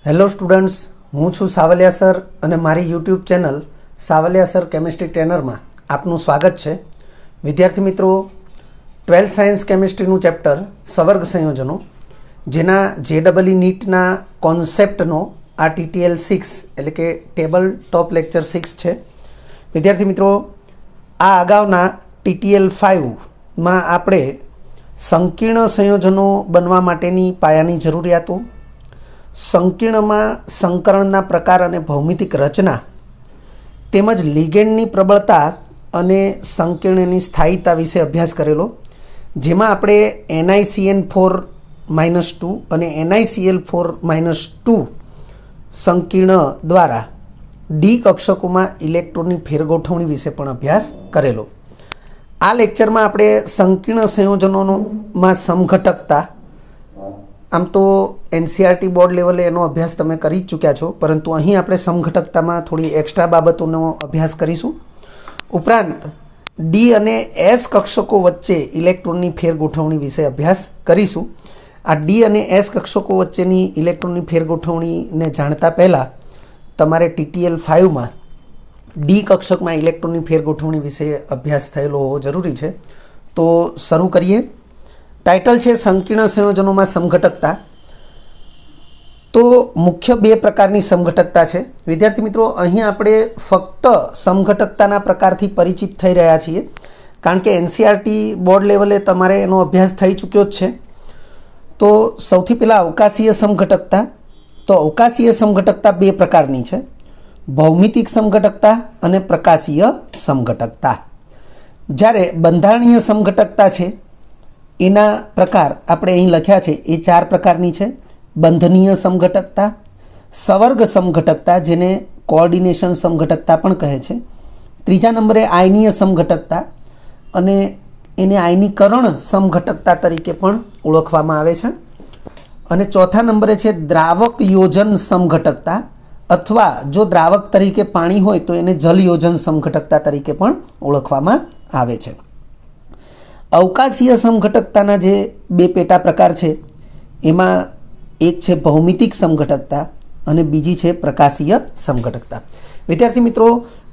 Hello students, હું છું Savaliya sir અને મારી YouTube channel Savaliya sir chemistry ટ્રેનરમાં આપનું સ્વાગત છે. વિદ્યાર્થી મિત્રો, 12th સાયન્સ કેમિસ્ટ્રીનું ચેપ્ટર સવર્ગ સંયોજનો, જેના JEE નીટના કોન્સેપ્ટનો આ TTL 6 એટલે કે ટેબલ ટોપ લેક્ચર 6 છે. વિદ્યાર્થી મિત્રો, આ અગાઉના TTL 5માં આપણે સંકીર્ણ સંયોજનો બનવા માટેની પાયાની જરૂરિયાતો, સંકીર્ણમાં સંકરણના પ્રકાર અને ભૌમિતિક રચના તેમજ લિગેન્ડની પ્રબળતા અને સંકીર્ણની સ્થાયીતા વિશે અભ્યાસ કરેલો, જેમાં આપણે NiCN4-2 અને NiCl4-2 સંકીર્ણ દ્વારા ડી કક્ષકોમાં ઇલેક્ટ્રોનની ફેરગોઠવણી વિશે પણ અભ્યાસ કરેલો. આ લેક્ચરમાં આપણે સંકીર્ણ સંયોજનોમાં સમઘટકતા, આમ તો NCERT બોર્ડ લેવલે એનો અભ્યાસ તમે કરી જ ચૂક્યા છો, પરંતુ અહીં આપણે સમઘટકતામાં થોડી એક્સ્ટ્રા બાબતોનો અભ્યાસ કરીશું. ઉપરાંત ડી અને એસ કક્ષકો વચ્ચે ઇલેક્ટ્રોનની ફેરગોઠવણી વિશે અભ્યાસ કરીશું. આ ડી અને એસ કક્ષકો વચ્ચેની ઇલેક્ટ્રોનની ફેરગોઠવણીને જાણતા પહેલાં તમારે TTL 5માં ડી કક્ષકમાં ઇલેક્ટ્રોનની ફેરગોઠવણી વિશે અભ્યાસ થયેલો હોવો જરૂરી છે. તો શરૂ કરીએ. ટાઇટલ છે સંકીર્ણ સંયોજનોમાં સમઘટકતા. તો મુખ્ય બે પ્રકારની સમઘટકતા છે. વિદ્યાર્થી મિત્રો, અહીં આપણે ફક્ત સમઘટકતાના પ્રકારથી પરિચિત થઈ રહ્યા છીએ, કારણ કે NCERT બોર્ડ લેવલે તમારે એનો અભ્યાસ થઈ ચૂક્યો જ છે. તો સૌથી પહેલાં અવકાશીય સમઘટકતા. તો અવકાશીય સમઘટકતા બે પ્રકારની છે: ભૌમિતિક સમઘટકતા અને પ્રકાશીય સમઘટકતા. જ્યારે બંધારણીય સમઘટકતા છે એના પ્રકાર આપણે અહીં લખ્યા છે, એ ચાર પ્રકારની છે: બંધનીય સમઘટકતા, સવર્ગ સમઘટકતા જેને કોઓર્ડિનેશન સમઘટકતા પણ કહે છે, ત્રીજા નંબરે આયનીય સમઘટકતા અને એને આયનીકરણ સમઘટકતા તરીકે પણ ઓળખવામાં આવે છે, અને ચોથા નંબરે છે દ્રાવક યોજન સમઘટકતા, અથવા જો દ્રાવક તરીકે પાણી હોય તો એને જલ યોજન સમઘટકતા તરીકે પણ ઓળખવામાં આવે છે. અવકાશીય સમઘટકતાના જે બે પેટા પ્રકાર છે, એમાં એક છે ભૌમિતિક સમઘટકતા અને બીજી છે પ્રકાશીય સમઘટકતા. વિદ્યાર્થી મિત્રો,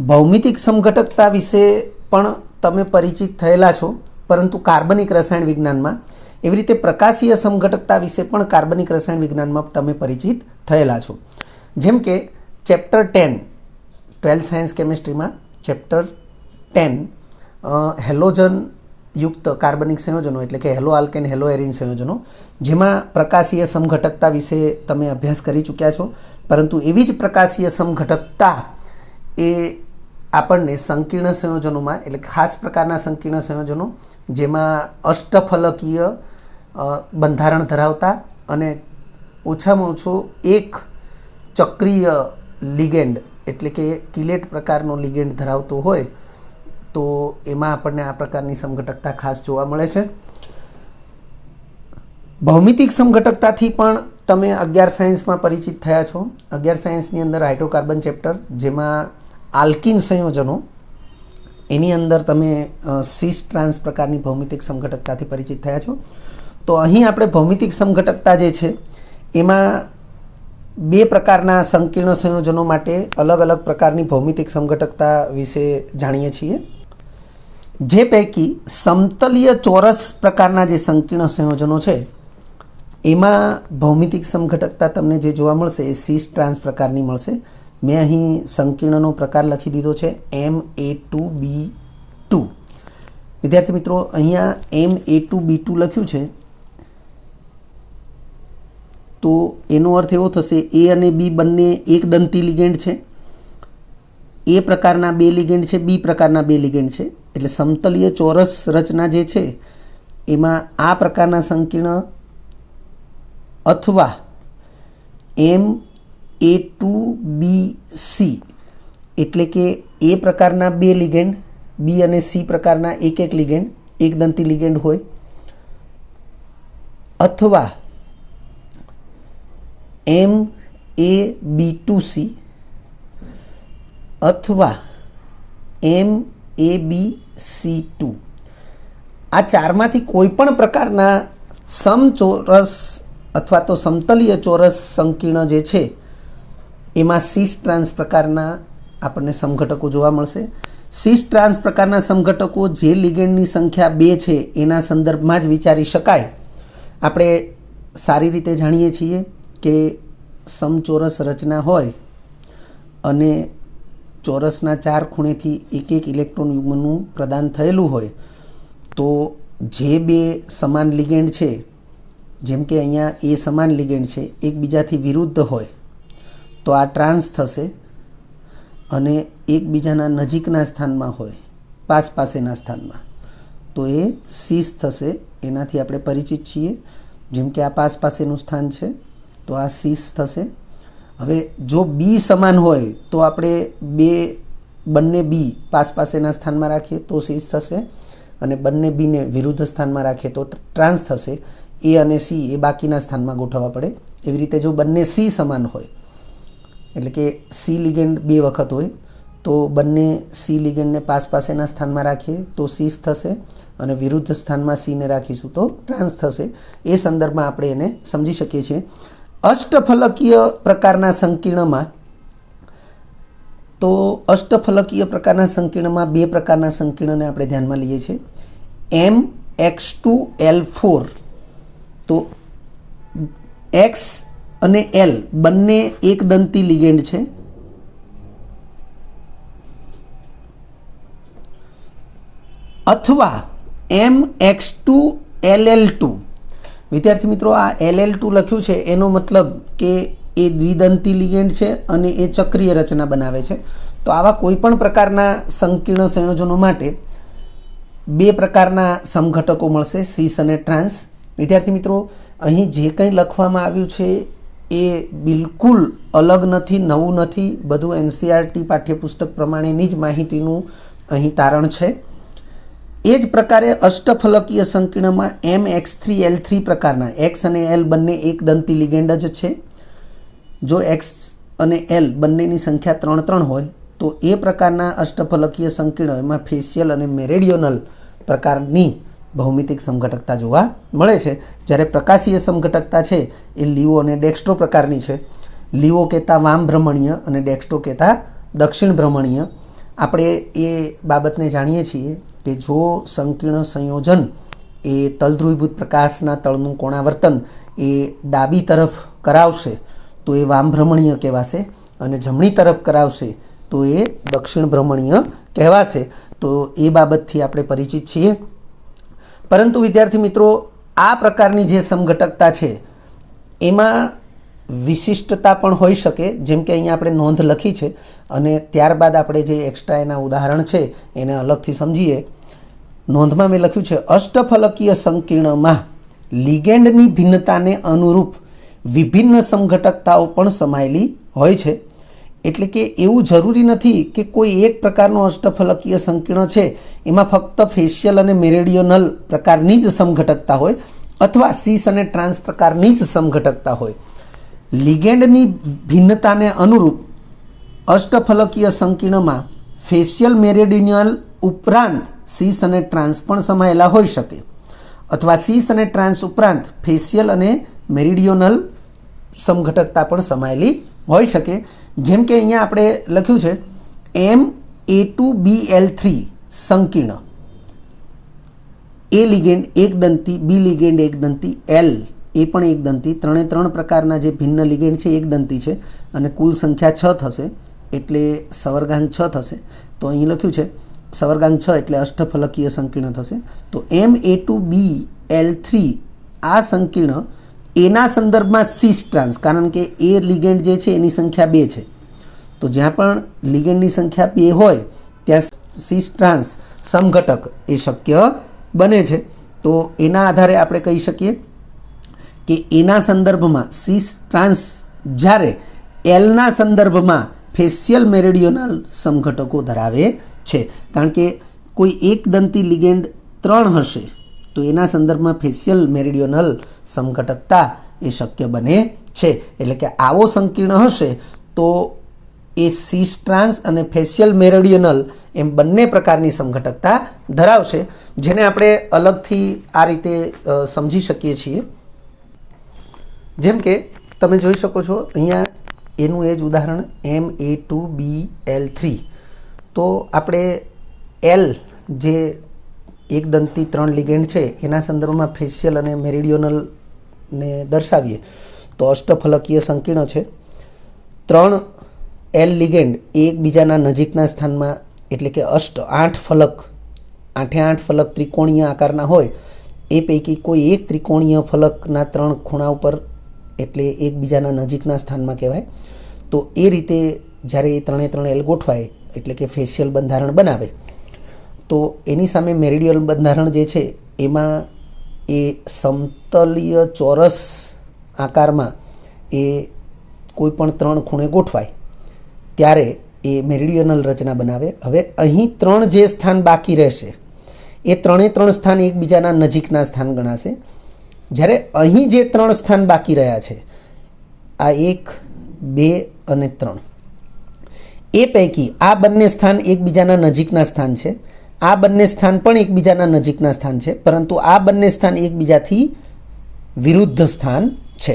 ભૌમિતિક સમઘટકતા વિશે પણ તમે પરિચિત થયેલા છો, પરંતુ કાર્બનિક રસાયણ વિજ્ઞાનમાં. એવી રીતે પ્રકાશીય સમઘટકતા વિશે પણ કાર્બનિક રસાયણ વિજ્ઞાનમાં તમે પરિચિત થયેલા છો. જેમ કે ચેપ્ટર 10 12th સાયન્સ કેમિસ્ટ્રીમાં ચેપ્ટર 10 હેલોજન યુક્ત કાર્બનિક સંયોજનો એટલે કે હેલો આલ્કેન હેલો એરિન સંયોજનો, જેમાં પ્રકાશીય સમઘટકતા વિશે તમે અભ્યાસ કરી ચૂક્યા છો. પરંતુ એવી જ પ્રકાશીય સમઘટકતા એ આપણને સંકીર્ણ સંયોજનોમાં, એટલે ખાસ પ્રકારના સંકીર્ણ સંયોજનો જેમાં અષ્ટફલકીય બંધારણ ધરાવતા અને ઓછામાં ઓછો એક ચક્રીય લિગેન્ડ એટલે કે કિલેટ પ્રકારનો લિગેન્ડ ધરાવતો હોય, તો એમાં આપણને આ પ્રકારની સમઘટકતા ખાસ જોવા મળે છે. ભૌમિતિક સમઘટકતાથી પણ તમે 11 સાયન્સમાં પરિચિત થયા છો. 11 સાયન્સની અંદર હાઇડ્રોકાર્બન ચેપ્ટર, જેમાં આલ્કિન સંયોજનો, એની અંદર તમે સિસ ટ્રાન્સ પ્રકારની ભૌમિતિક સમઘટકતાથી પરિચિત થયા છો. તો અહીં આપણે ભૌમિતિક સમઘટકતા જે છે એમાં બે પ્રકારના સંકીર્ણ સંયોજનો માટે અલગ અલગ પ્રકારની ભૌમિતિક સમઘટકતા વિશે જાણીએ છીએ. જે પૈકી સમતલીય ચોરસ પ્રકારના જે સંકીર્ણ સંયોજનો છે એમાં ભૌમિતિક સમઘટકતા તમને જે જોવા મળશે એ સિસ ટ્રાન્સ પ્રકારની મળશે. મેં અહીં સંકીર્ણનો પ્રકાર લખી દીધો છે Ma2B2. વિદ્યાર્થી મિત્રો, અહીંયા Ma2B2 લખ્યું છે, તો એનો અર્થ એવો થશે A અને B બંને એક દંતી લિગેન્ડ છે. A પ્રકારના બે લિગેન્ડ છે, B પ્રકારના બે લિગેન્ડ છે. એટલે સમતલીય ચોરસ રચના જે છે એમાં આ પ્રકારના સંકીર્ણ અથવા Ma2BC એટલે કે A પ્રકારના બે લિગેન્ડ, B અને C પ્રકારના એક એક લિગેન્ડ, એક દંતી લિગેન્ડ હોય, અથવા Ma2B2C અથવા MABC2. આ ચારમાંથી કોઈ પણ પ્રકારના સમચોરસ અથવા તો સમતલીય ચોરસ સંકીર્ણ જે છે એમાં સિસ ટ્રાન્સ પ્રકારના આપણને સમઘટકો જોવા મળશે. સિસ ટ્રાન્સ પ્રકારના સમઘટકો જે લિગેન્ડની સંખ્યા 2 છે એના સંદર્ભમાં જ વિચારી શકાય. આપણે સારી રીતે જાણીએ છીએ કે સમચોરસ રચના હોય અને ચોરસના 4 ખૂણેથી એક એક ઇલેક્ટ્રોન યુગ્મનું પ્રદાન થયેલું હોય તો જે 2 સમાન લિગેન્ડ છે, જેમ કે અહીંયા એ સમાન લિગેન્ડ છે, એકબીજાથી વિરુદ્ધ હોય તો આ ટ્રાન્સ થશે અને એકબીજાના નજીકના સ્થાનમાં હોય, પાસેના સ્થાનમાં, તો એ સિસ થશે. એનાથી આપણે પરિચિત છીએ. જેમ કે આ પાસેનું સ્થાન છે તો આ સિસ થશે. હવે જો બી સમાન હોય તો આપણે બંને બી પાસેના સ્થાનમાં રાખીએ તો સિસ થશે અને બંને બીને વિરુદ્ધ સ્થાનમાં રાખીએ તો ટ્રાન્સ થશે. એ અને સી એ બાકીના સ્થાનમાં ગોઠવવા પડે. એવી રીતે જો બંને સી સમાન હોય, એટલે કે સી લિગેન્ડ 2 વખત હોય તો બંને સી લિગેન્ડને પાસેના સ્થાનમાં રાખીએ તો સિસ થશે અને વિરુદ્ધ સ્થાનમાં સીને રાખીશું તો ટ્રાન્સ થશે. એ સંદર્ભમાં આપણે એને સમજી શકીએ છીએ. અષ્ટફલકીય પ્રકારના સંકીર્ણમાં 2 પ્રકારના સંકીર્ણને આપણે ધ્યાનમાં લઈએ છીએ. MX2L4, તો X અને L બંને એકદંતી લિગેન્ડ છે. અથવા MX2LL2. વિદ્યાર્થી મિત્રો, આ LL2 લખ્યું છે એનો મતલબ કે એ દ્વિદંતી લિગેન્ડ છે અને એ ચક્રીય રચના બનાવે છે. તો આવા કોઈ પણ પ્રકારના સંકીર્ણ સંયોજનો માટે 2 પ્રકારના સમઘટકો મળશે, સિસ અને ટ્રાન્સ. વિદ્યાર્થી મિત્રો, અહીં જે કંઈ લખવામાં આવ્યું છે એ બિલકુલ અલગ નથી, નવું નથી. બધું NCERT પાઠ્યપુસ્તક પ્રમાણેની જ માહિતીનું અહીં તારણ છે. એ જ પ્રકારે અષ્ટફલકીય સંકીર્ણમાં MX3L3 પ્રકારના, X અને L બંને એકદંતી લિગેન્ડ જ છે. જો X અને L બંનેની સંખ્યા 3 હોય તો એ પ્રકારના અષ્ટફલકીય સંકીર્ણ એમાં ફેશિયલ અને મેરેડિયોનલ પ્રકારની ભૌમિતિક સમઘટકતા જોવા મળે છે. જ્યારે પ્રકાશીય સમઘટકતા છે એ લીવો અને ડેક્સ્ટ્રો પ્રકારની છે. લીવો કહેતા વામ ભ્રમણીય અને ડેક્સ્ટ્રો કહેતા દક્ષિણ ભ્રમણીય. આપણે એ બાબતને જાણીએ છીએ કે જો સંકીર્ણ સંયોજન એ તલધ્રુવીભૂત પ્રકાશના તળનું કોણાવર્તન એ ડાબી તરફ કરાવશે તો એ વામ ભ્રમણીય કહેવાશે અને જમણી તરફ કરાવશે તો એ દક્ષિણ ભ્રમણીય કહેવાશે. તો એ બાબતથી આપણે પરિચિત છીએ. પરંતુ વિદ્યાર્થી મિત્રો, આ પ્રકારની જે સમઘટકતા છે એમાં વિશિષ્ટતા પણ હોઈ શકે. જેમ કે અહીંયા આપણે નોંધ લખી છે અને ત્યારબાદ આપણે જે એક્સ્ટ્રા એના ઉદાહરણ છે એને અલગથી સમજીએ. નોંધમાં મેં લખ્યું છે, અષ્ટફલકીય સંકીર્ણમાં લિગેન્ડની ભિન્નતાને અનુરૂપ વિભિન્ન સમઘટકતાઓ પણ સમાયેલી હોય છે. એટલે કે એવું જરૂરી નથી કે કોઈ એક પ્રકારનો અષ્ટફલકીય સંકીર્ણ છે એમાં ફક્ત ફેશિયલ અને મેરેડિયોનલ પ્રકારની જ સમઘટકતા હોય અથવા સિસ અને ટ્રાન્સ પ્રકારની જ સમઘટકતા હોય. લિગેન્ડની ભિન્નતાને અનુરૂપ અષ્ટફલકીય સંકીર્ણમાં ફેશિયલ મેરેડિયોનલ ઉપરાંત સિસ અને ટ્રાન્સ પણ સમાયેલા હોઈ શકે અથવા સિસ અને ટ્રાન્સ ઉપરાંત ફેશિયલ અને મેરિડિયોનલ સમઘટકતા પણ સમાયેલી હોઈ શકે. જેમ કે અહીંયા આપણે લખ્યું છે MA2BL3 સંકીર્ણ. એ લિગેન્ડ એકદંતી, બી લિગેન્ડ એકદંતી, L એ પણ એકદંતી. 3 પ્રકારના જે ભિન્ન લિગેન્ડ છે એકદંતી છે અને કુલ સંખ્યા 6 થશે એટલે સવર્ગાંક 6 થશે. તો અહીં લખ્યું છે સવર્ગાંક 6 એટલે અષ્ટફલકીય સંકીર્ણ થશે. તો MA2BL3 આ સંકીર્ણ એના સંદર્ભમાં સિસ ટ્રાન્સ, કારણ કે એ લિગેન્ડ જે છે એની સંખ્યા 2 છે. તો જ્યાં પણ લિગેન્ડની સંખ્યા 2 હોય ત્યાં સિસ ટ્રાન્સ સમઘટક એ શક્ય બને છે. તો એના આધારે આપણે કહી શકીએ કે એના સંદર્ભમાં સિસ ટ્રાન્સ જ્યારે એલના સંદર્ભમાં ફેશિયલ મેરેડિયોનલ સમઘટકો ધરાવે છે. કારણ કે કોઈ એકદંતી લિગેન્ડ 3 હશે તો એના સંદર્ભમાં ફેશિયલ મેરેડિયોનલ સમઘટકતા એ શક્ય બને છે. એટલે કે આવો સંકીર્ણ હશે તો એ સિસ ટ્રાન્સ અને ફેશિયલ મેરેડિયોનલ એમ બંને પ્રકારની સમઘટકતા ધરાવશે, જેને આપણે અલગથી આ રીતે સમજી શકીએ છીએ. જેમ કે તમે જોઈ શકો છો અહીંયા એનું એ જ ઉદાહરણ Ma2Bl3. તો આપણે એલ જે એકદંતી 3 લિગેન્ડ છે એના સંદર્ભમાં ફેશિયલ અને મેરિડિયોનલને દર્શાવીએ તો અષ્ટફલકીય સંકીર્ણ છે. 3 એલ લિગેન્ડ એકબીજાના નજીકના સ્થાનમાં એટલે કે 8 ફલક 8 ફલક ત્રિકોણીય આકારના હોય એ પૈકી કોઈ એક ત્રિકોણીય ફલકના 3 ખૂણા ઉપર એટલે એકબીજાના નજીકના સ્થાનમાં કહેવાય. તો એ રીતે જ્યારે એ 3 એલ ગોઠવાય એટલે કે ફેશિયલ બંધારણ બનાવે તો એની સામે મેરિડિયલ બંધારણ જે છે એમાં એ સમતલીય ચોરસ આકારમાં એ કોઈ પણ 3 ખૂણે ગોઠવાય ત્યારે એ મેરિડિયનલ રચના બનાવે. હવે અહીં 3 જે સ્થાન બાકી રહેશે એ 3 સ્થાન એકબીજાના નજીકના સ્થાન ગણાશે. જ્યારે અહીં જે 3 સ્થાન બાકી રહ્યા છે આ 1, 2 અને 3 એ પૈકી આ બંને સ્થાન એકબીજાના નજીકના સ્થાન છે. આ બંને સ્થાન પણ એકબીજાના નજીકના સ્થાન છે, પરંતુ આ બંને સ્થાન એકબીજાથી વિરુદ્ધ સ્થાન છે.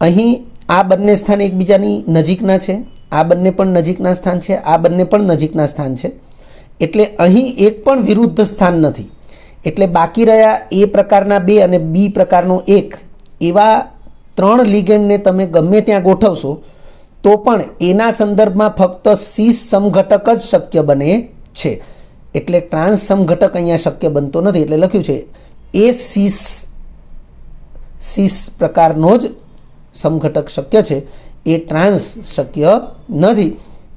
અહીં આ બંને સ્થાન એકબીજાની નજીકના છે, આ બંને પણ નજીકના સ્થાન છે, આ બંને પણ નજીકના સ્થાન છે. એટલે અહીં એક પણ વિરુદ્ધ સ્થાન નથી. એટલે બાકી રહ્યા એ પ્રકારના 2 અને બી પ્રકારનો 1 એવા 3 લિગેન્ડને તમે ગમે ત્યાં ગોઠવશો તો પણ એના સંદર્ભમાં ફક્ત સીસ સમઘટક જ શક્ય બને છે. એટલે ટ્રાન્સ સમઘટક અહીંયા શક્ય બનતો નથી. એટલે લખ્યું છે એ સીસ પ્રકારનો જ સમઘટક શક્ય છે, એ ટ્રાન્સ શક્ય નથી.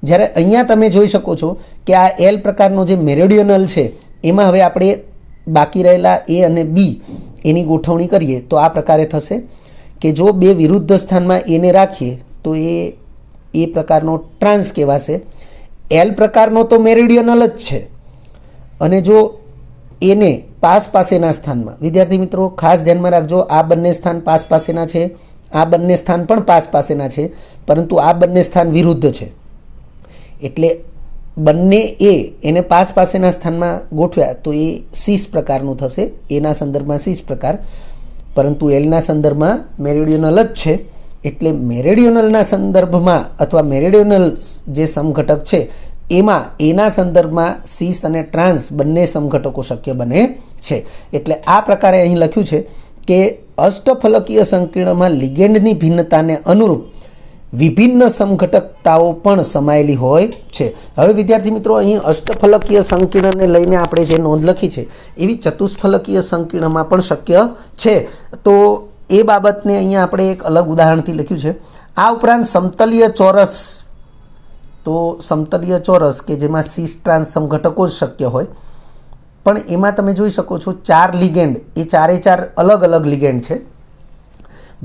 જ્યારે અહીંયા તમે જોઈ શકો છો કે આ એલ પ્રકારનો જે મેરિડિયનલ છે એમાં હવે આપણે બાકી રહેલા એ અને બી એની ગોઠવણી કરીએ તો આ પ્રકારે થશે કે જો 2 વિરુદ્ધ સ્થાનમાં એને રાખીએ તો એ પ્રકારનો ટ્રાન્સ કહેવાશે. એલ પ્રકારનો તો મેરિડિયનલ જ છે અને જો એને પાસેના સ્થાનમાં, વિદ્યાર્થી મિત્રો ખાસ ધ્યાનમાં રાખજો, આ બંને સ્થાન પાસેના છે, આ બંને સ્થાન પણ પાસેના છે, પરંતુ આ બંને સ્થાન વિરુદ્ધ છે. એટલે બંને એને પાસેના સ્થાનમાં ગોઠવ્યા તો એ સીસ પ્રકારનું થશે. એના સંદર્ભમાં સીસ પ્રકાર, પરંતુ એલના સંદર્ભમાં મેરિડિયનલ જ છે. એટલે મેરિડિયનલના સંદર્ભમાં અથવા મેરિડિયનલ જે સમઘટક છે એમાં એના સંદર્ભમાં સીસ અને ટ્રાન્સ બંને સમઘટકો શક્ય બને છે. એટલે આ પ્રકારે અહીં લખ્યું છે કે અષ્ટફલકીય સંકીર્ણમાં લિગેન્ડની ભિન્નતાને અનુરૂપ વિભિન્ન સમઘટકતાઓ પણ સમાયેલી હોય છે. હવે વિદ્યાર્થી મિત્રો અહીં અષ્ટફલકીય સંકીર્ણને લઈને આપણે જે નોંધ લખી છે એવી ચતુષ્ફલકીય સંકીર્ણમાં પણ શક્ય છે. તો એ બાબતને અહીંયા આપણે એક અલગ ઉદાહરણથી લખ્યું છે. આ ઉપરાંત સમતલીય ચોરસ, તો સમતલીય ચોરસ કે જેમાં સીસ ટ્રાન્સ સમઘટકો જ શક્ય હોય, પણ એમાં તમે જોઈ શકો છો 4 લિગેન્ડ, એ 4 અલગ અલગ લિગેન્ડ છે.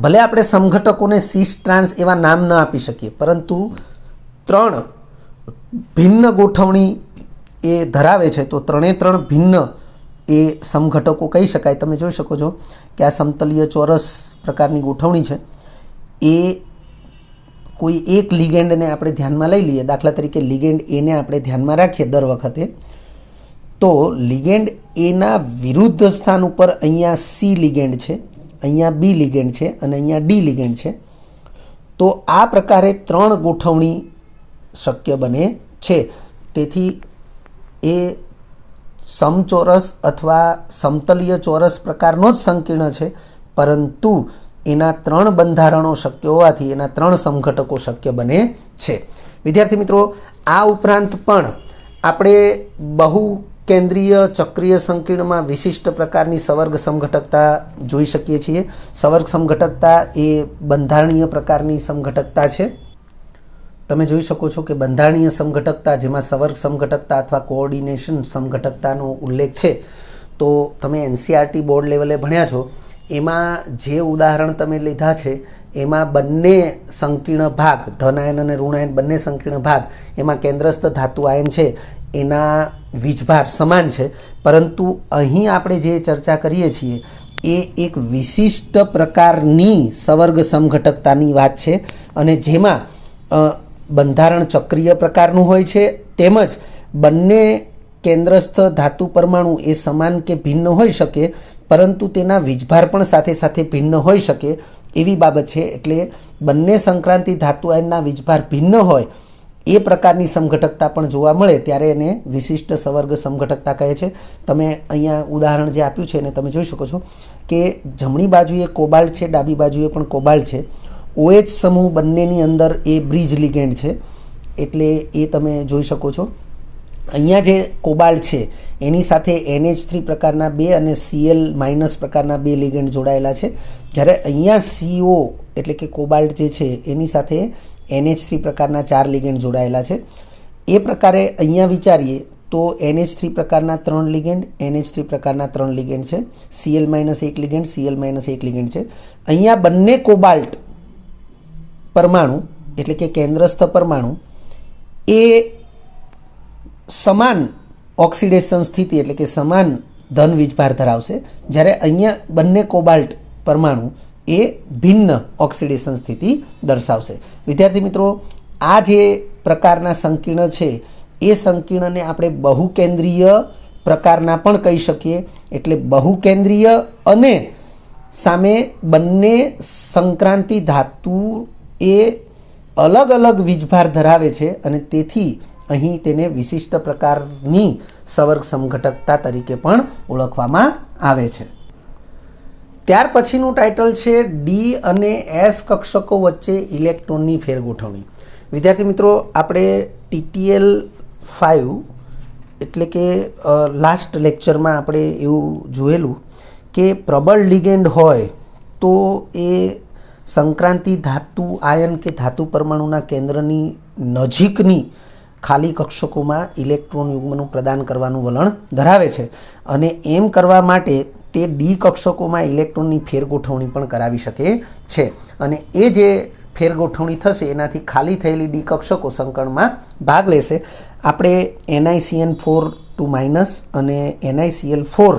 ભલે આપણે સમઘટકોને સીસ ટ્રાન્સ એવા નામ ન આપી શકીએ, પરંતુ 3 ભિન્ન ગોઠવણી એ ધરાવે છે, તો 3 ભિન્ન એ સમઘટકો કહી શકાય. તમે જોઈ શકો છો કે આ સમતલીય ચોરસ પ્રકારની ગોઠવણી છે. એ કોઈ એક લિગેન્ડને આપણે ધ્યાનમાં લઈ લઈએ, દાખલા તરીકે લિગેન્ડ એને આપણે ધ્યાનમાં રાખીએ દર વખતે, તો લિગેન્ડ એના વિરુદ્ધ સ્થાન ઉપર અહીંયા સી લિગેન્ડ છે, અહીંયા બી લિગેન્ડ છે અને અહીંયા ડી લિગેન્ડ છે. તો આ પ્રકારે 3 ગોઠવણી શક્ય બને છે. તેથી એ સમચોરસ અથવા સમતલીય ચોરસ પ્રકારનો જ સંકીર્ણ છે, પરંતુ એના 3 બંધારણો શક્ય હોવાથી એના 3 સમઘટકો શક્ય બને છે. વિદ્યાર્થી મિત્રો, આ ઉપરાંત પણ આપણે બહુ કેન્દ્રીય ચક્રીય સંકીર્ણમાં વિશિષ્ટ પ્રકારની સવર્ગ સમઘટકતા જોઈ શકીએ છીએ. સવર્ગ સમઘટકતા એ બંધારણીય પ્રકારની સમઘટકતા છે. તમે જોઈ શકો છો કે બંધારણીય સમઘટકતા જેમાં સવર્ગ સમઘટકતા અથવા કોઓર્ડિનેશન સમઘટકતાનો ઉલ્લેખ છે, તો તમે એનસીઆરટી બોર્ડ લેવલે ભણ્યા છો એમાં જે ઉદાહરણ તમે લીધા છે એમાં બંને સંકીર્ણ ભાગ, ધનાયન અને ઋણાયન બંને સંકીર્ણ ભાગ, એમાં કેન્દ્રસ્થ ધાતુ આયન છે એના વીજભાર સમાન છે. પરંતુ અહીં આપણે જે ચર્ચા કરીએ છીએ એ એક વિશિષ્ટ પ્રકારની સવર્ગ સમઘટકતાની વાત છે અને જેમાં બંધારણ ચક્રીય પ્રકારનું હોય છે, તેમજ બંને કેન્દ્રસ્થ ધાતુ પરમાણુ એ સમાન કે ભિન્ન હોઈ શકે, પરંતુ તેના વીજભાર પણ સાથે સાથે ભિન્ન હોઈ શકે. એવી બાબત છે. એટલે બંને સંક્રાંતિ ધાતુ આયનના વીજભાર ભિન્ન હોય એ પ્રકારની સમઘટકતા પણ જોવા મળે ત્યારે એને વિશિષ્ટ સવર્ગ સમઘટકતા કહે છે. તમે અહીંયા ઉદાહરણ જે આપ્યું છે એને તમે જોઈ શકો છો કે જમણી બાજુએ કોબાલ્ટ છે, ડાબી બાજુએ પણ કોબાલ્ટ છે. OH સમૂહ બંનેની અંદર એ બ્રિજ લિગેન્ડ છે એટલે એ તમે જોઈ શકો છો. અહીંયા જે કોબાલ્ટ છે એની સાથે NH3 પ્રકારના 2 અને Cl માઇનસ પ્રકારના 2 લિગેન્ડ જોડાયેલા છે, જ્યારે અહીંયા CO એટલે કે કોબાલ્ટ જે છે એની સાથે NH3 પ્રકારના 4 લિગેન્ડ જોડાયેલા છે. એ પ્રકારે અહીંયા વિચારીએ તો NH3 પ્રકારના 3 લિગેન્ડ, NH3 પ્રકારના 3 લિગેન્ડ છે, Cl minus 1 ligand, Cl minus 1 ligand છે. અહીંયા બંને કોબાલ્ટ પરમાણુ એટલે કે કેન્દ્રસ્થ પરમાણુ એ સમાન ઓક્સિડેશન સ્થિતિ એટલે કે સમાન ધન વીજભાર ધરાવશે, જ્યારે અહીંયા બંને કોબાલ્ટ પરમાણુ એ ભિન્ન ઓક્સિડેશન સ્થિતિ દર્શાવશે. વિદ્યાર્થી મિત્રો, આ જે પ્રકારના સંકીર્ણ છે એ સંકીર્ણને આપણે બહુકેન્દ્રીય પ્રકારના પણ કહી શકીએ. એટલે બહુકેન્દ્રીય અને સામે બંને સંક્રાંતિ ધાતુ એ અલગ અલગ વીજભાર ધરાવે છે અને તેથી અહીં તેને વિશિષ્ટ પ્રકારની સવર્ગ સમઘટકતા તરીકે પણ ઓળખવામાં આવે છે. ત્યાર પછીનું ટાઇટલ છે ડી અને એસ કક્ષકો વચ્ચે ઇલેક્ટ્રોનની ફેરગોઠવણી. વિદ્યાર્થી મિત્રો, આપણે TTL 5 એટલે કે લાસ્ટ લેક્ચરમાં આપણે એવું જોયેલું કે પ્રબળ લિગેન્ડ હોય તો એ સંક્રાંતિ ધાતુ આયન કે ધાતુ પરમાણુના કેન્દ્રની નજીકની ખાલી કક્ષકોમાં ઇલેક્ટ્રોન યુગ્મનું પ્રદાન કરવાનું વલણ ધરાવે છે અને એમ કરવા માટે તે ડી કક્ષકોમાં ઇલેક્ટ્રોનની ફેરગોઠવણી પણ કરાવી શકે છે. અને એ જે ફેરગોઠવણી થશે એનાથી ખાલી થયેલી ડી કક્ષકો સંકળમાં ભાગ લેશે. આપણે NiCN4 અને NiCl4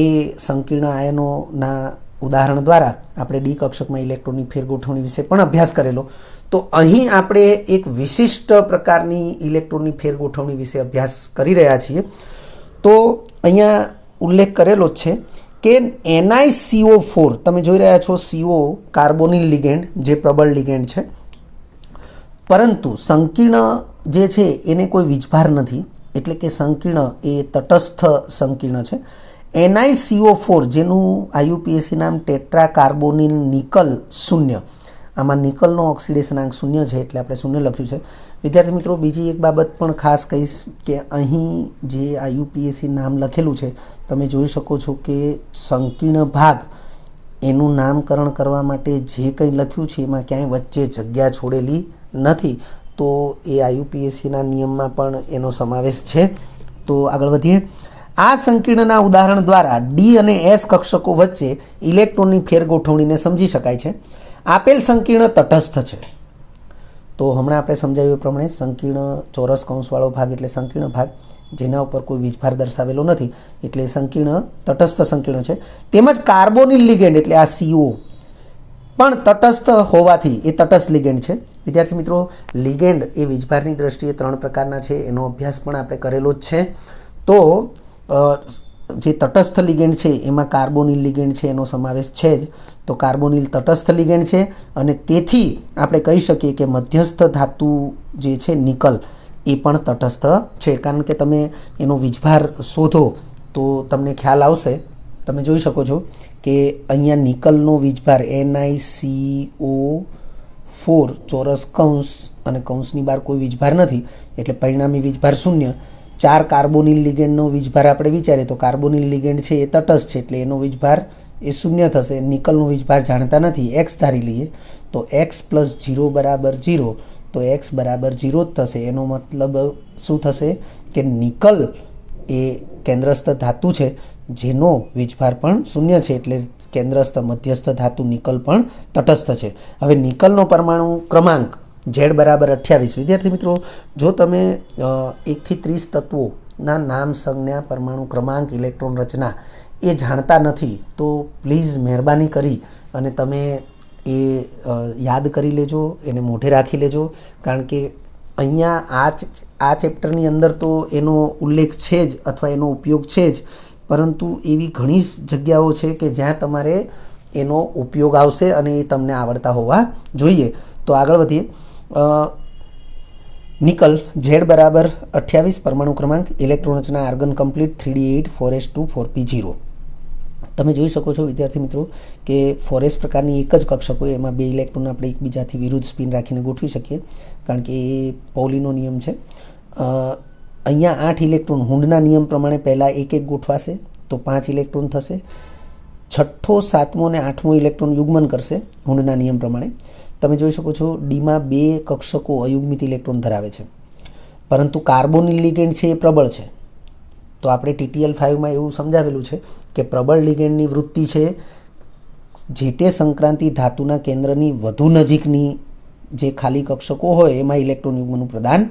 એ સંકીર્ણ આયનોના ઉદાહરણ દ્વારા આપણે ડી કક્ષકમાં ઇલેક્ટ્રોનની ફેરગોઠવણી વિશે પણ અભ્યાસ કરેલો. તો અહીં આપણે એક વિશિષ્ટ પ્રકારની ઇલેક્ટ્રોનની ફેરગોઠવણી વિશે અભ્યાસ કરી રહ્યા છીએ. તો અહીંયા ઉલ્લેખ કરેલો જ છે કે NiCO4 તમે જોઈ રહ્યા છો, CO કાર્બોનિલ લિગેન્ડ જે પ્રબળ લિગેન્ડ છે, પરંતુ સંકીર્ણ જે છે એને કોઈ વીજભાર નથી એટલે કે સંકીર્ણ એ તટસ્થ સંકીર્ણ છે. NiCO4 જેનું IUPAC નામ ટેટ્રા કાર્બોનિલ નિકલ 0, આમાં નિકલનો ઓક્સિડેશનાંક 0 છે એટલે આપણે 0 લખ્યું છે. વિદ્યાર્થી મિત્રો, બીજી એક બાબત પણ ખાસ કહીશ કે અહીં જે IUPAC નામ લખેલું છે તમે જોઈ શકો છો કે સંકીર્ણ ભાગ એનું નામકરણ કરવા માટે જે કંઈ લખ્યું છે એમાં ક્યાંય વચ્ચે જગ્યા છોડેલી નથી. તો એ IUPACના નિયમમાં પણ એનો સમાવેશ છે. તો આગળ વધીએ. આ સંકીર્ણના ઉદાહરણ દ્વારા ડી અને એસ કક્ષકો વચ્ચે ઇલેક્ટ્રોનની ફેરગોઠવણીને સમજી શકાય છે. આપેલ સંકીર્ણ તટસ્થ છે. તો હમણાં આપણે સમજાવ્યું એ પ્રમાણે સંકીર્ણ ચોરસ કૌંસવાળો ભાગ એટલે સંકીર્ણ ભાગ જેના ઉપર કોઈ વીજભાર દર્શાવેલો નથી એટલે સંકીર્ણ તટસ્થ સંકીર્ણ છે. તેમજ કાર્બોનિલ લિગેન્ડ એટલે આ CO પણ તટસ્થ હોવાથી એ તટસ્થ લિગેન્ડ છે. વિદ્યાર્થી મિત્રો, લિગેન્ડ એ વીજભારની દ્રષ્ટિએ 3 પ્રકારના છે, એનો અભ્યાસ પણ આપણે કરેલો જ છે. તો જે તટસ્થ લિગેન્ડ છે એમાં કાર્બોનિલ લિગેન્ડ છે એનો સમાવેશ છે જ. તો કાર્બોનિલ તટસ્થ લિગેન્ડ છે અને તેથી આપણે કહી શકીએ કે મધ્યસ્થ ધાતુ જે છે નિકલ એ પણ તટસ્થ છે. કારણ કે તમે એનો વીજભાર શોધો તો તમને ખ્યાલ આવશે. તમે જોઈ શકો છો કે અહીંયા નિકલનો વીજભાર NiCO4 ચોરસ કૌંસ અને કૌંસની બહાર કોઈ વીજભાર નથી એટલે પરિણામી વીજભાર 0. 4 કાર્બોનિલ લિગેન્ડનો વીજભાર આપણે વિચારીએ તો કાર્બોનિલ લિગેન્ડ છે એ તટસ્થ છે એટલે એનો વીજભાર એ 0 થશે. નિકલનો વીજભાર જાણતા નથી, x ધારી લઈએ તો x + 0 = 0, તો x બરાબર 0 જ થશે. એનો મતલબ શું થશે કે નિકલ એ કેન્દ્રસ્થ ધાતુ છે જેનો વીજભાર પણ 0 છે એટલે કેન્દ્રસ્થ મધ્યસ્થ ધાતુ નિકલ પણ તટસ્થ છે. હવે નિકલનો પરમાણુ ક્રમાંક Z = 28. વિદ્યાર્થી મિત્રો, જો તમે 1 થી 30 તત્વોના નામ, સંજ્ઞા, પરમાણુ ક્રમાંક, ઇલેક્ટ્રોન રચના એ જાણતા નથી તો પ્લીઝ મહેરબાની કરી અને તમે એ યાદ કરી લેજો, એને મોઢે રાખી લેજો. કારણ કે અહીંયા આ ચેપ્ટરની અંદર તો એનો ઉલ્લેખ છે જ અથવા એનો ઉપયોગ છે જ, પરંતુ એવી ઘણી જગ્યાઓ છે કે જ્યાં તમારે એનો ઉપયોગ આવશે અને એ તમને આવડતા હોવા જોઈએ. તો આગળ વધીએ. નિકલ ઝેડ બરાબર 28 પરમાણુ ક્રમાંક, ઇલેક્ટ્રોન રચના argon complete 3d8 4s2 4p0. તમે જોઈ શકો છો વિદ્યાર્થી મિત્રો કે 4s પ્રકારની એક જ કક્ષક હોય એમાં 2 ઇલેક્ટ્રોન આપણે એકબીજાથી વિરુદ્ધ સ્પિન રાખીને ગોઠવી શકીએ, કારણ કે એ પૌલીનો નિયમ છે. અહીંયા 8 ઇલેક્ટ્રોન હુન્ડના નિયમ પ્રમાણે પહેલાં એક ગોઠવાશે તો 5 ઇલેક્ટ્રોન થશે. 6ઠ્ઠો 7મો અને 8મો ઇલેક્ટ્રોન યુગ્મન કરશે હુન્ડના નિયમ પ્રમાણે. તમે જોઈ શકો છો ડીમાં 2 કક્ષકો અયુગ્મિત ઇલેક્ટ્રોન ધરાવે છે, પરંતુ કાર્બોનિલ લિગેન્ડ છે એ પ્રબળ છે. તો આપણે TTL5માં એવું સમજાવેલું છે કે પ્રબળ લિગેન્ડની વૃત્તિ છે જે તે સંક્રાંતિ ધાતુના કેન્દ્રની વધુ નજીકની જે ખાલી કક્ષકો હોય એમાં ઇલેક્ટ્રોન યુગ્મનું પ્રદાન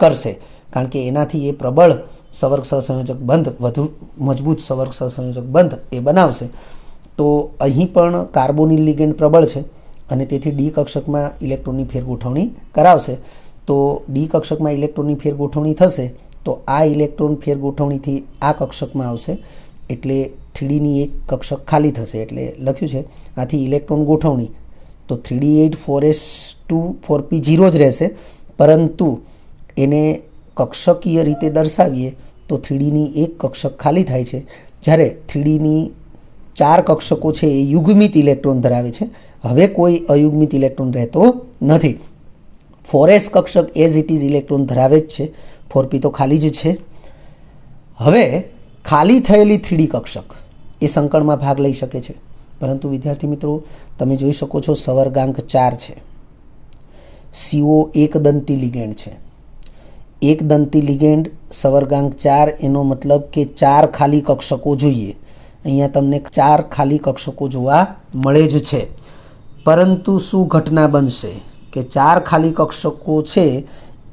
કરશે, કારણ કે એનાથી એ પ્રબળ સવર્ગ સહસંયોજક બંધ, વધુ મજબૂત સવર્ગ સહસંયોજક બંધ એ બનાવશે. તો અહીં પણ કાર્બોનિલ લિગેન્ડ પ્રબળ છે અને તેથી ડી કક્ષકમાં ઇલેક્ટ્રોનની ફેરગોઠવણી કરાવશે. તો ડી કક્ષકમાં ઇલેક્ટ્રોનની ફેરગોઠવણી થશે તો આ ઇલેક્ટ્રોન ફેરગોઠવણીથી આ કક્ષકમાં આવશે એટલે 3Dની એક કક્ષક ખાલી થશે. એટલે લખ્યું છે આથી ઇલેક્ટ્રોન ગોઠવણી તો 3d8 4s2 4p0 જ રહેશે, પરંતુ એને કક્ષકીય રીતે દર્શાવીએ તો 3Dની એક કક્ષક ખાલી થાય છે, જ્યારે 3Dની 4 કક્ષકો છે એ યુગ્મિત ઇલેક્ટ્રોન ધરાવે છે. હવે કોઈ અયુગ્મિત ઇલેક્ટ્રોન રહેતો નથી. 4s કક્ષક એઝ ઇટ ઇઝ ઇલેક્ટ્રોન ધરાવે જ છે, 4p તો ખાલી જ છે. હવે ખાલી થયેલી 3D કક્ષક એ સંકળમાં ભાગ લઈ શકે છે, પરંતુ વિદ્યાર્થી મિત્રો તમે જોઈ શકો છો સવર્ગાંક 4 છે. CO એક દંતી લિગેન્ડ છે. એક દંતી લિગેન્ડ સવર્ગાંક 4 એનો મતલબ કે 4 ખાલી કક્ષકો જોઈએ. અહીંયા તમને 4 ખાલી કક્ષકો જોવા મળે જ છે, પરંતુ શું ઘટના બનશે કે 4 ખાલી કક્ષકો છે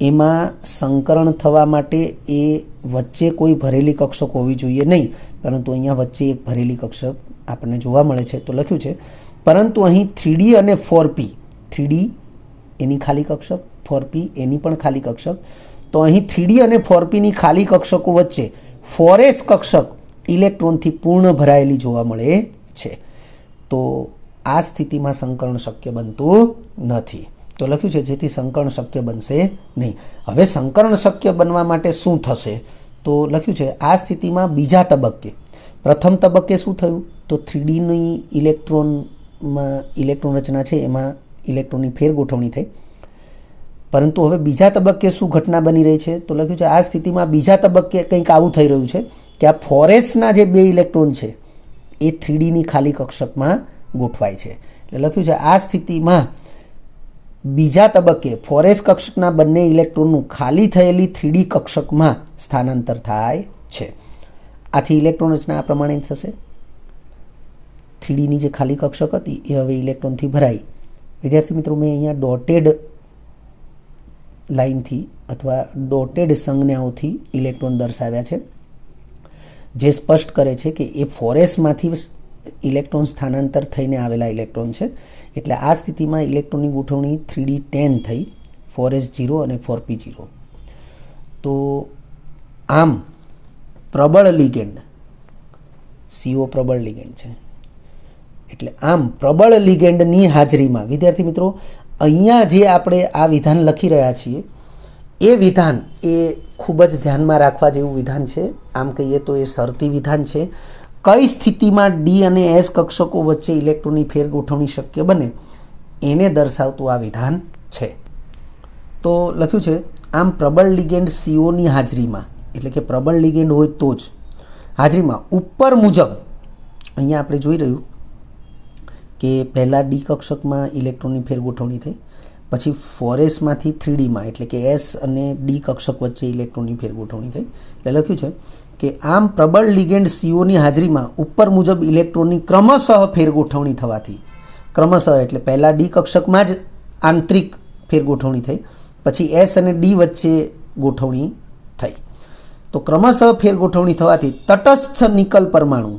એમાં સંકરણ થવા માટે એ વચ્ચે કોઈ ભરેલી કક્ષક હોવી જોઈએ નહીં, પરંતુ અહીંયા વચ્ચે એક ભરેલી કક્ષક આપણને જોવા મળે છે. તો લખ્યું છે પરંતુ અહીં 3D અને 4p, 3D એની ખાલી કક્ષક, 4p એની પણ ખાલી કક્ષક. તો અહીં 3D અને 4pની ખાલી કક્ષકો વચ્ચે 4s કક્ષક ઇલેક્ટ્રોનથી પૂર્ણ ભરાયેલી જોવા મળે છે. તો આ સ્થિતિમાં સંકરણ શક્ય બનતું નથી. તો લખ્યું છે જેથી સંકરણ શક્ય બનશે નહીં. હવે સંકરણ શક્ય બનવા માટે શું થશે? તો લખ્યું છે આ સ્થિતિમાં બીજા તબક્કે, પ્રથમ તબક્કે શું થયું તો 3Dની ઇલેક્ટ્રોન રચના છે એમાં ઇલેક્ટ્રોનની ફેરગોઠવણી થઈ, પરંતુ હવે બીજા તબક્કે શું ઘટના બની રહી છે? તો લખ્યું છે આ સ્થિતિમાં બીજા તબક્કે કંઈક આવું થઈ રહ્યું છે કે આ 4sના જે 2 ઇલેક્ટ્રોન છે એ 3Dની ખાલી કક્ષકમાં ગોઠવાય છે. એટલે લખ્યું છે આ સ્થિતિમાં બીજા તબક્કે 4s કક્ષકના બંને ઇલેક્ટ્રોનનું ખાલી થયેલી 3D કક્ષકમાં સ્થાનાંતર થાય છે. આથી ઇલેક્ટ્રોન રચના આ પ્રમાણે થશે. 3Dની જે ખાલી કક્ષક હતી એ હવે ઇલેક્ટ્રોનથી ભરાઈ. વિદ્યાર્થી મિત્રો મેં અહીંયા ડોટેડ લાઇનથી અથવા ડોટેડ સંજ્ઞાઓથી ઇલેક્ટ્રોન દર્શાવ્યા છે, જે સ્પષ્ટ કરે છે કે એ 4sમાંથી ઇલેક્ટ્રોન સ્થાનાંતર થઈને આવેલા ઇલેક્ટ્રોન છે. એટલે આ સ્થિતિમાં ઇલેક્ટ્રોનની ગોઠવણી 3d10 થઈ, 4s0 અને 4p0. તો આમ પ્રબળ લિગેન્ડ, CO પ્રબળ લિગેન્ડ છે, એટલે આમ પ્રબળ લિગેન્ડની હાજરીમાં વિદ્યાર્થી મિત્રો અહીંયા જે આપણે આ વિધાન લખી રહ્યા છીએ એ વિધાન એ ખૂબ જ ધ્યાનમાં રાખવા જેવું વિધાન છે. આમ કહીએ તો એ શરતી વિધાન છે. કઈ સ્થિતિમાં ડી અને એસ કક્ષકો વચ્ચે ઇલેક્ટ્રોનની ફેરગોઠવણી શક્ય બને એને દર્શાવતું આ વિધાન છે. તો લખ્યું છે આમ પ્રબળ લિગેન્ડ COની હાજરીમાં, એટલે કે પ્રબળ લિગેન્ડ હોય તો જ હાજરીમાં ઉપર મુજબ અહીંયા આપણે જોઈ રહ્યું કે પહેલાં ડી કક્ષકમાં ઇલેક્ટ્રોનની ફેરગોઠવણી થઈ, પછી 4sમાંથી 3Dમાં એટલે કે S અને ડી કક્ષક વચ્ચે ઇલેક્ટ્રોનની ફેરગોઠવણી થઈ. એટલે લખ્યું છે કે આમ પ્રબળ લિગેન્ડ COની હાજરીમાં ઉપર મુજબ ઇલેક્ટ્રોનની ક્રમશઃ ફેરગોઠવણી થવાથી, ક્રમશઃ એટલે પહેલાં ડી કક્ષકમાં જ આંતરિક ફેરગોઠવણી થઈ, પછી S અને ડી વચ્ચે ગોઠવણી થઈ. તો ક્રમશઃ ફેરગોઠવણી થવાથી તટસ્થ નિકલ પરમાણુ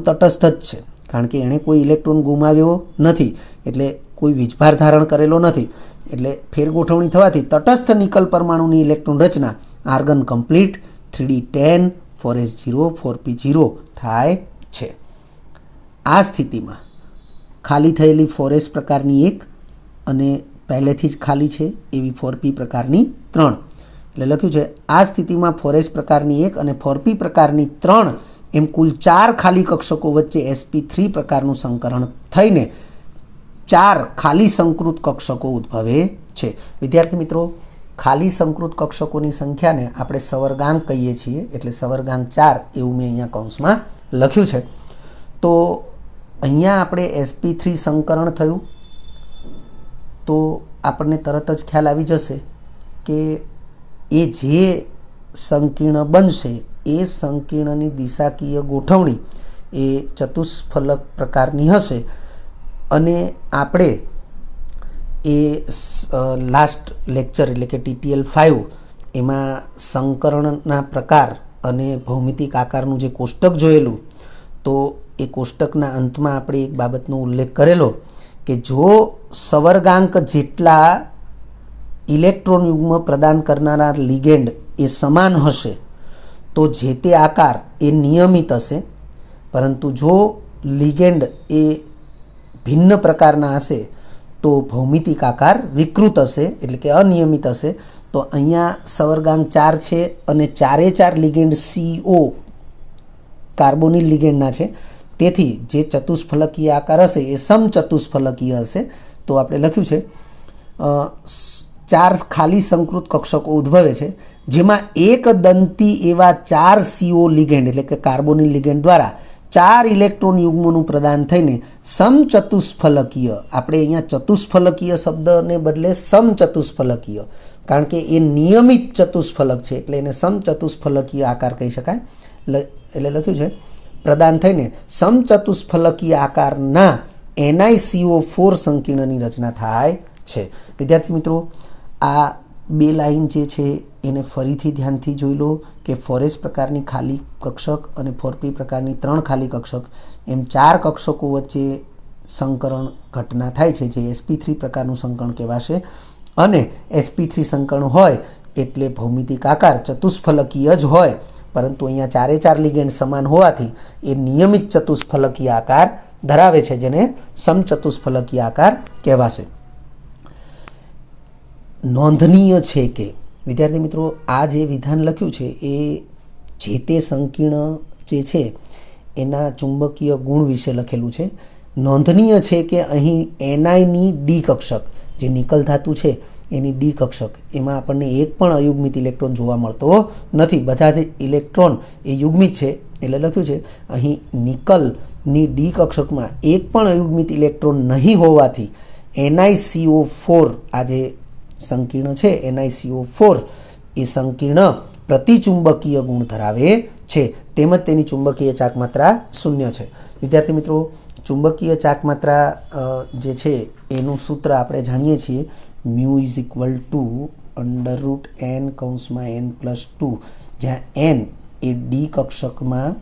તટસ્થ જ છે, કારણ કે એણે કોઈ ઇલેક્ટ્રોન ગુમાવ્યો નથી, એટલે કોઈ વીજભાર ધારણ કરેલો નથી. એટલે ફેરગોઠવણી થવાથી તટસ્થ નિકલ પરમાણુની ઇલેક્ટ્રોન રચના argon complete 3d10 4s0 4p0 થાય છે. આ સ્થિતિમાં ખાલી થયેલી 4s પ્રકારની 1 અને પહેલેથી જ ખાલી છે એવી 4p પ્રકારની 3, એટલે લખ્યું છે આ સ્થિતિમાં 4s પ્રકારની 1 અને 4p પ્રકારની 3 એમ કુલ 4 ખાલી કક્ષકો વચ્ચે sp3 પ્રકારનું સંકરણ થઈને 4 ખાલી સંકૃત કક્ષકો ઉદ્ભવે છે. વિદ્યાર્થી મિત્રો, ખાલી સંકૃત કક્ષકોની સંખ્યાને આપણે સવર્ગાંક કહીએ છીએ, એટલે સવર્ગાંક 4 એવું મેં અહીંયા કૌંસમાં લખ્યું છે. તો અહીંયા આપણે sp3 સંકરણ થયું તો આપણને તરત જ ખ્યાલ આવી જશે કે એ જે સંકીર્ણ બનશે એ સંકીર્ણની દિશાકીય ગોઠવણી એ ચતુષ્ફલક પ્રકારની હશે અને આપણે એ લાસ્ટ લેક્ચર એટલે કે TTL 5 એમાં સંકરણના પ્રકાર અને ભૌમિતિક આકારનું જે કોષ્ટક જોયેલું, તો એ કોષ્ટકના અંતમાં આપણે એક બાબતનો ઉલ્લેખ કરેલો કે જો સવર્ગાંક જેટલા ઇલેક્ટ્રોન યુગ્મ પ્રદાન કરનારા લિગેન્ડ એ સમાન હશે તો જે તે આકાર એ નિયમિત હશે, પરંતુ જો લિગેન્ડ એ ભિન્ન પ્રકારના હશે તો ભૌમિતિક આકાર વિકૃત હશે, એટલે કે અનિયમિત હશે. તો અહીંયા સવર્ગાંક 4 છે અને 4 લિગેન્ડ CO કાર્બોનિલ લિગેન્ડના છે, તેથી જે ચતુષ્ફલકીય આકાર હશે એ સમચતુષ્ફલકીય હશે. તો આપણે લખ્યું છે 4 ખાલી સંકૃત કક્ષકો ઉદ્ભવે છે જેમાં એક દંતી એવા 4 CO લિગેન્ડ એટલે કે કાર્બોનિલ લિગેન્ડ દ્વારા 4 ઇલેક્ટ્રોન યુગ્મોનું પ્રદાન થઈને સમચતુષ્ફલકીય, આપણે અહીંયા ચતુષ્ફલકીય શબ્દને બદલે સમચતુષ્ફલકીય, કારણ કે એ નિયમિત ચતુષ્ફલક છે એટલે એને સમચતુષ્ફલકીય આકાર કહી શકાય. એટલે લખ્યું છે પ્રદાન થઈને સમચતુષ્ફલકીય આકારના NiCO4 સંકીર્ણની રચના થાય છે. વિદ્યાર્થી મિત્રો, આ 2 લાઈન જે છે એને ફરીથી ધ્યાનથી જોઈ લો કે 4s પ્રકારની ખાલી કક્ષક અને 4p પ્રકારની 3 ખાલી કક્ષક એમ 4 કક્ષકો વચ્ચે સંકરણ ઘટના થાય છે જે sp3 પ્રકારનું સંકરણ કહેવાશે. અને sp3 સંકરણ હોય એટલે ભૌમિતિક આકાર ચતુષ્ફલકીય જ હોય, પરંતુ અહીંયા 4 લિગેન્ડ સમાન હોવાથી એ નિયમિત ચતુષ્ફલકીય આકાર ધરાવે છે, જેને સમચતુષ્ફલકીય આકાર કહેવાશે. નોંધનીય છે કે વિદ્યાર્થી મિત્રો, આ જે વિધાન લખ્યું છે એ જે તે સંકીર્ણ જે છે એના ચુંબકીય ગુણ વિશે લખેલું છે. નોંધનીય છે કે અહીં Ni ડી કક્ષક, જે નિકલ ધાતુ છે એની ડી કક્ષક, એમાં આપણને એક પણ અયુગ્મિત ઇલેક્ટ્રોન જોવા મળતો નથી. બધા જ ઇલેક્ટ્રોન એ યુગ્મિત છે, એટલે લખ્યું છે અહીં નિકલની ડી કક્ષકમાં એક પણ અયુગ્મિત ઇલેક્ટ્રોન નહીં હોવાથી NiCO4 આ જે સંકીર્ણ છે NiCO4 એ સંકીર્ણ પ્રતિચુંબકીય ગુણ ધરાવે છે, તેમજ તેની ચુંબકીય ચાકમાત્રા 0 છે. વિદ્યાર્થી મિત્રો, ચુંબકીય ચાકમાત્રા જે છે એનું સૂત્ર આપણે જાણીએ છીએ, μ √n(n+2), જ્યાં n એ ડી કક્ષકમાં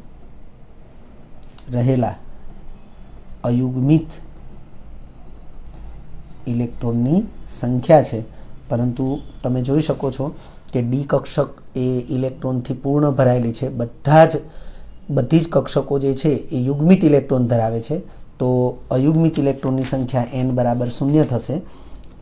રહેલા અયુગ્મિત ઇલેક્ટ્રોનની સંખ્યા છે. પરંતુ તમે જોઈ શકો છો કે ડી કક્ષક એ ઇલેક્ટ્રોનથી પૂર્ણ ભરાયેલી છે. બધી જ કક્ષકો જે છે એ યુગ્મિત ઇલેક્ટ્રોન ધરાવે છે. તો અયુગ્મિત ઇલેક્ટ્રોનની સંખ્યા n બરાબર 0 થશે.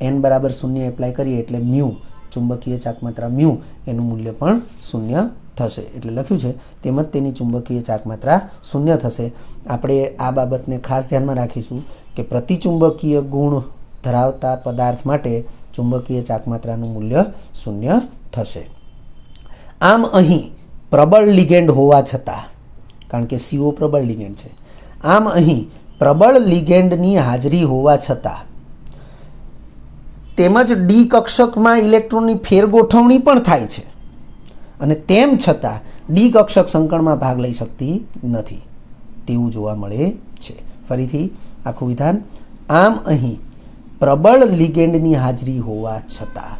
n બરાબર 0 એપ્લાય કરીએ એટલે μ, ચુંબકીય ચાકમાત્રા μ, એનું મૂલ્ય પણ 0 થશે. એટલે લખ્યું છે તેમજ તેની ચુંબકીય ચાકમાત્રા 0 થશે. આપણે આ બાબતને ખાસ ધ્યાનમાં રાખીશું કે પ્રતિચુંબકીય ગુણ ધરાવતા પદાર્થ માટે ચુંબકીય ચાકમાત્રાનું મૂલ્ય 0 થશે. આમ અહીં પ્રબળ લિગેન્ડ હોવા છતાં, કારણ કે CO પ્રબળ લિગેન્ડ છે, આમ અહીં પ્રબળ લિગેન્ડની હાજરી હોવા છતાં તેમજ ડી કક્ષકમાં ઇલેક્ટ્રોનની ફેરગોઠવણી પણ થાય છે અને તેમ છતાં ડી કક્ષક સંકળમાં ભાગ લઈ શકતી નથી તેવું જોવા મળે છે. ફરીથી આખું વિધાન, આમ અહીં પ્રબળ લિગેન્ડની હાજરી હોવા છતાં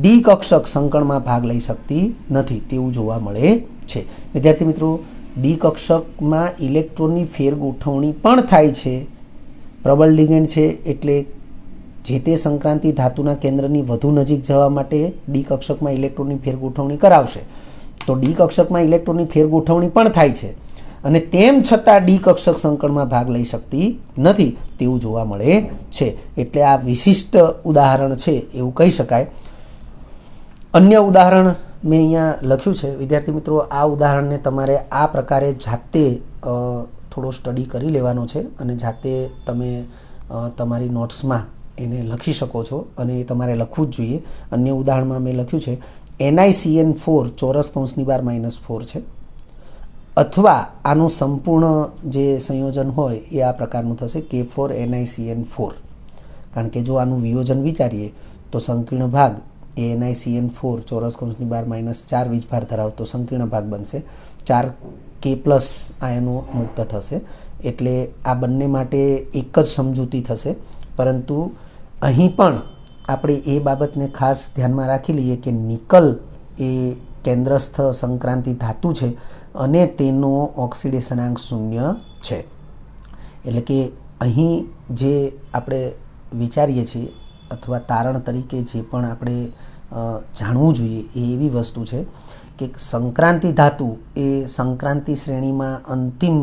ડી કક્ષક સંકળમાં ભાગ લઈ શકતી નથી તેવું જોવા મળે છે. વિદ્યાર્થી મિત્રો, ડી કક્ષકમાં ઇલેક્ટ્રોનની ફેરગોઠવણી પણ થાય છે. પ્રબળ લિગેન્ડ છે એટલે જે તે સંક્રાંતિ ધાતુના કેન્દ્રની વધુ નજીક જવા માટે ડી કક્ષકમાં ઇલેક્ટ્રોનની ફેરગોઠવણી કરાવશે. તો ડી કક્ષકમાં ઇલેક્ટ્રોનની ફેરગોઠવણી પણ થાય છે, અને તેમ છતાં ડી કક્ષક સંકળમાં ભાગ લઈ શકતી નથી તેવું જોવા મળે છે. એટલે આ વિશિષ્ટ ઉદાહરણ છે એવું કહી શકાય. અન્ય ઉદાહરણ મેં અહીંયા લખ્યું છે. વિદ્યાર્થી મિત્રો, આ ઉદાહરણને તમારે આ પ્રકારે જાતે થોડો સ્ટડી કરી લેવાનો છે અને જાતે તમે તમારી નોટ્સમાં એને લખી શકો છો અને એ તમારે લખવું જ જોઈએ. અન્ય ઉદાહરણમાં મેં લખ્યું છે NiCN4 ચોરસ કૌંસની બાર -4 છે, અથવા આનું સંપૂર્ણ જે સંયોજન હોય એ આ પ્રકારનું થશે K4 NiCN4. કારણ કે જો આનું વિયોજન વિચારીએ તો સંકીર્ણ ભાગ એ NiCN4 ચોરસ કૌંસની બાર -4 વીજભાર ધરાવતો સંકીર્ણ ભાગ બનશે. 4K+ આયનો મુક્ત થશે. એટલે આ બંને માટે એક જ સમજૂતી થશે. પરંતુ અહીં પણ આપણે એ બાબતને ખાસ ધ્યાનમાં રાખી લઈએ કે નિકલ એ કેન્દ્રસ્થ સંક્રાંતિ ધાતુ છે અને તેનો ઓક્સિડેશનાંક 0 છે. એટલે કે અહીં જે આપણે વિચારીએ છીએ અથવા તારણ તરીકે જે પણ આપણે જાણવું જોઈએ એ એવી વસ્તુ છે કે સંક્રાંતિ ધાતુ એ સંક્રાંતિ શ્રેણીમાં અંતિમ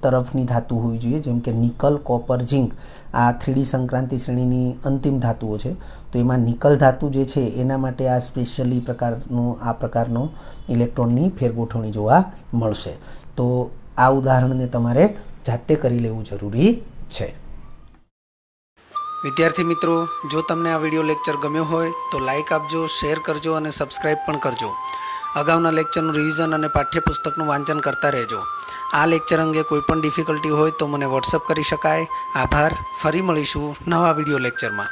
તરફની ધાતુ હોવી જોઈએ. જેમ કે નિકલ, કોપર, ઝિંક આ 3D સંક્રાંતિ શ્રેણીની અંતિમ ધાતુઓ છે. તો એમાં નિકલ ધાતુ જે છે એના માટે આ સ્પેશિયલી આ પ્રકારનો ઇલેક્ટ્રોનની ફેરગોઠવણી જોવા મળશે. તો આ ઉદાહરણને તમારે જાતે કરી લેવું જરૂરી છે. વિદ્યાર્થી મિત્રો, જો તમને આ વિડીયો લેક્ચર ગમ્યો હોય તો લાઇક આપજો, શેર કરજો અને સબસ્ક્રાઈબ પણ કરજો. અગાઉના લેક્ચરનું રિવિઝન અને પાઠ્યપુસ્તકનું વાંચન કરતા રહેજો. આ લેક્ચર અંગે કોઈ પણ ડિફિકલ્ટી હોય તો મને વોટ્સઅપ કરી શકાય. આભાર. ફરી મળીશું નવા વિડીયો લેક્ચરમાં.